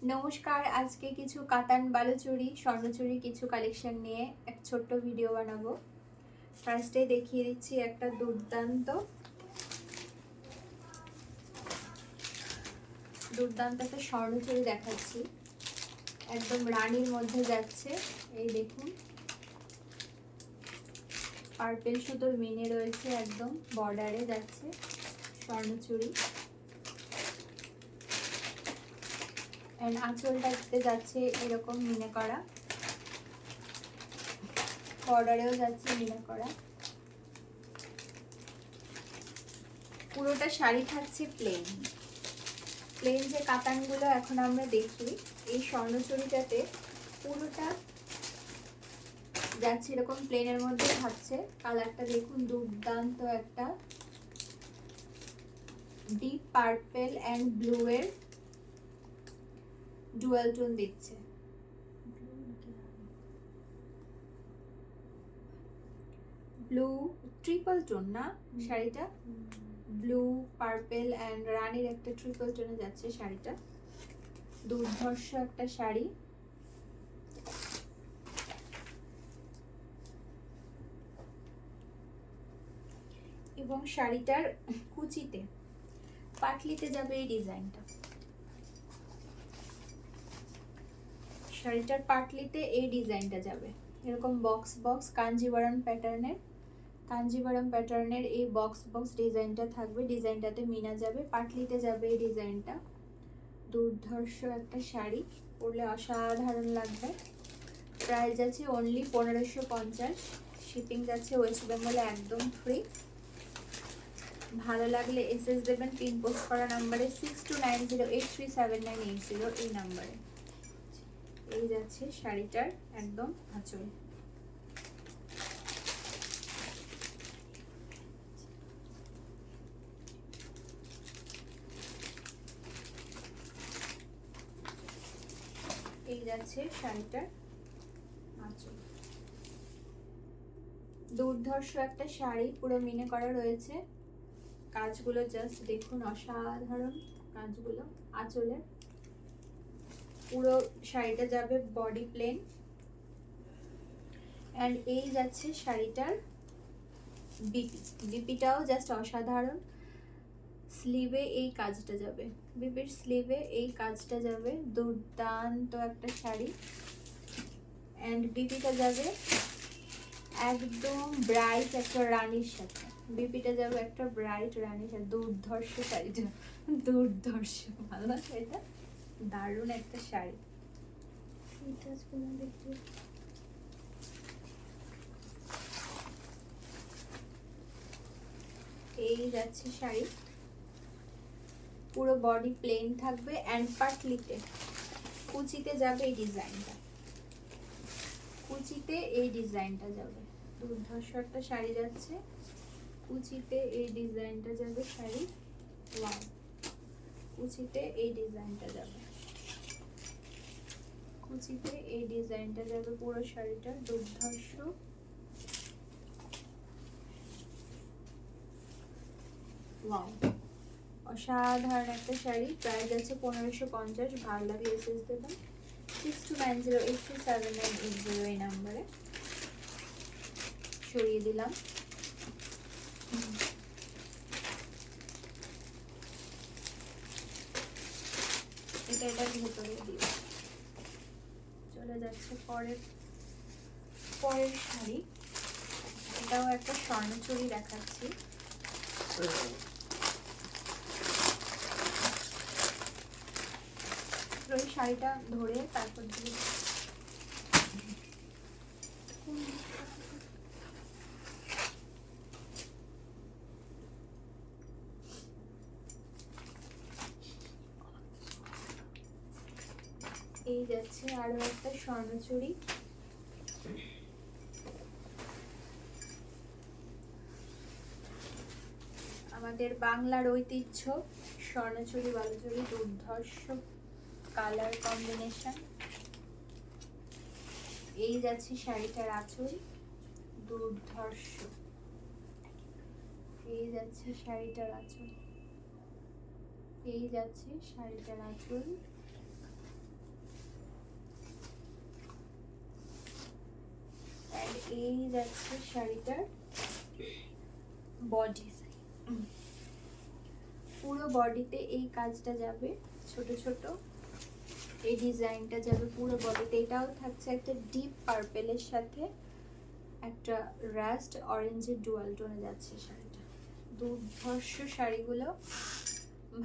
নমস্কার, আজকে কিছু কাতান বালুচুরি স্বর্ণচুরি কিছু কালেকশন নিয়ে এক ছোট্ট ভিডিও বানাবো। ফার্স্টে দেখিয়ে দিচ্ছি একটা দুর্দান্ত একটা স্বর্ণচুরি দেখাচ্ছি। একদম রানীর মধ্যে যাচ্ছে। এই দেখুন, পার্পেল সুতোর মিনে রয়েছে, একদম বর্ডারে যাচ্ছে স্বর্ণচুরি। এন্ড আঁচলটাতে যাচ্ছে এরকম মিনে করা, বর্ডারেও যাচ্ছে মিনে করা। পুরোটা শাড়ি থাকছে প্লেন। যে কাতানগুলো এখন আমরা দেখি, এই স্বর্ণচুরিটাতে পুরোটা যাচ্ছে এরকম প্লেনের মধ্যে থাকছে। কালারটা দেখুন, দুর্দান্ত একটা ডিপ পার্পল এন্ড ব্লু এর ডুয়াল টোন দিচ্ছে। ব্লু ট্রিপল টোন না শাড়িটা, ব্লু পার্পল এন্ড রানীর একটা ট্রিপল টোনে যাচ্ছে শাড়িটা। দুর্ধর্ষ একটা শাড়ি। এবং শাড়িটার কুচিতে পাটলিতে যাবে এই ডিজাইনটা। শাড়িটার পাটলিতে এই ডিজাইনটা যাবে এরকম বক্স বক্স কাঞ্জিভারাম প্যাটার্নের এই বক্স বক্স ডিজাইনটা থাকবে। ডিজাইনটাতে মিনা যাবে, পাটলিতে যাবে এই ডিজাইনটা। দুর্ধর্ষ একটা শাড়ি, পরলে অসাধারণ লাগবে। প্রাইস আছে অনলি 1550। শিপিং যাচ্ছে ওয়েস্ট বেঙ্গলে একদম ফ্রি। ভালো লাগলে এসএস দেবেন পিন পোস্ট করা নাম্বারে 6290837980 এই নাম্বারে। এই যাচ্ছে শাড়িটার একদম আঁচল। এই যাচ্ছে শাড়িটার আঁচল। দুর্ধর্ষ একটা শাড়ি, পুরো মিনে করা রয়েছে। কাজগুলো জাস্ট দেখুন, অসাধারণ কাজগুলো। আঁচলের পুরো শাড়িটা যাবে বডি প্লেন। এন্ড এই যাচ্ছে শাড়িটার বিপিটাও জাস্ট অসাধারণ। স্লিভে এই কাজটা যাবে, বিপির স্লিভে এই কাজটা যাবে। দুর্দান্ত একটা শাড়ি। এন্ড বিপিটা যাবে একদম ব্রাইট একটা রানীর সাথে। বিপিটা যাবে একটা ব্রাইট রানীর সাথে। দুর্ধর্ষ শাড়িটা, দুর্ধর্ষ। ভালো লাগে এটা, দারুণ একটা শাড়ি। এই যাচ্ছে শাড়ি, পুরো বডি প্লেন থাকবে এন্ড পাটলিতে কুচিতে যাবে এই ডিজাইনটা। কুচিতে এই ডিজাইনটা যাবে। দুর্ধর্ষ একটা শাড়ি যাচ্ছে, কুচিতে এই ডিজাইনটা যাবে শাড়ি। ওয়াও, কুচিতে এই ডিজাইনটা যাবে, কুচিতে এই ডিজাইনটা যাবে পুরো শাড়িটা। দুর্ধর্ষ। ওয়াও, অসাধারণ একটা শাড়ি। প্রাইস আছে 1550। ভালো লাগে এসএস দেবেন 6290837980 এই নাম্বারে। সরিয়ে দিলাম। এটার ভেতরে দিই। চলে যাচ্ছে পরের শাড়ি। এটাও একটা স্বর্ণচুরি দেখাচ্ছি। ওই শাড়িটা ধরে তারপর দিয়ে এই যাচ্ছে আরো একটা স্বর্ণচুরি। আমাদের বাংলার ঐতিহ্য স্বর্ণচুরি বালুচুরি। দুর্ধর্ষ কালার কম্বিনেশন। এই যাচ্ছে শাড়িটার আঁচল, দুর্ধর্ষ। এই যাচ্ছে শাড়িটার আঁচল, এই যাচ্ছে শাড়িটার আঁচল। এই যাচ্ছে শাড়িটার বডি। পুরো বডিতে এই কাজটা যাবে, ছোট ছোট এই ডিজাইনটা যাবে পুরো বডিতে। এটাও থাকছে একটা ডিপ পার্পেলের সাথে একটা রাস্ট অরেঞ্জের ডুয়াল টোনে যাচ্ছে শাড়িটা। দুর্ধর্ষ শাড়িগুলো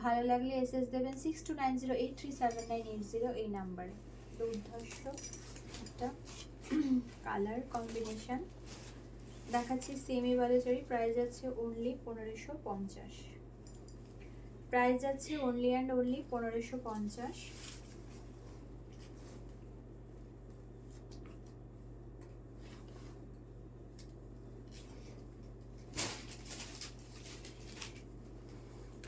ভালো লাগলে এসএস দেবেন 6290837980 এই নাম্বারে। দুর্ধর্ষ একটা কালার কম্বিনেশন দেখাচ্ছি, সেমি বালুচরি। প্রাইস আছে অনলি 1550। প্রাইস আছে অনলি অ্যান্ড অনলি 1550।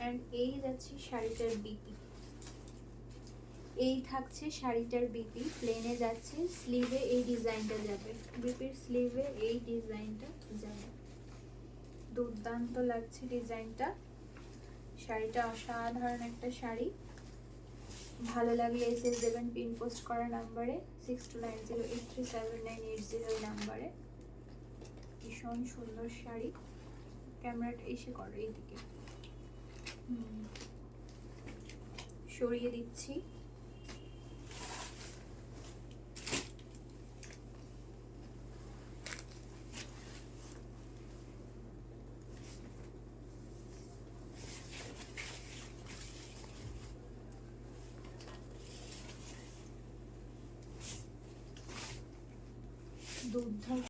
অ্যান্ড এই যাচ্ছে শাড়িটার বিপি। এই থাকছে শাড়িটার বিপি, প্লেনে যাচ্ছে, স্লিভে এই ডিজাইনটা যাবে, বিপির স্লিভে এই ডিজাইনটা যাবে। দুর্দান্ত লাগছে ডিজাইনটা। শাড়িটা অসাধারণ একটা শাড়ি। ভালো লাগলে এসএস দেবেন পিন পোস্ট করা নাম্বারে 6290837980 নাম্বারে। ভীষণ সুন্দর শাড়ি। ক্যামেরাটা এসে করো এইদিকে, সরিয়ে দিচ্ছি। দুর্ধর্ষ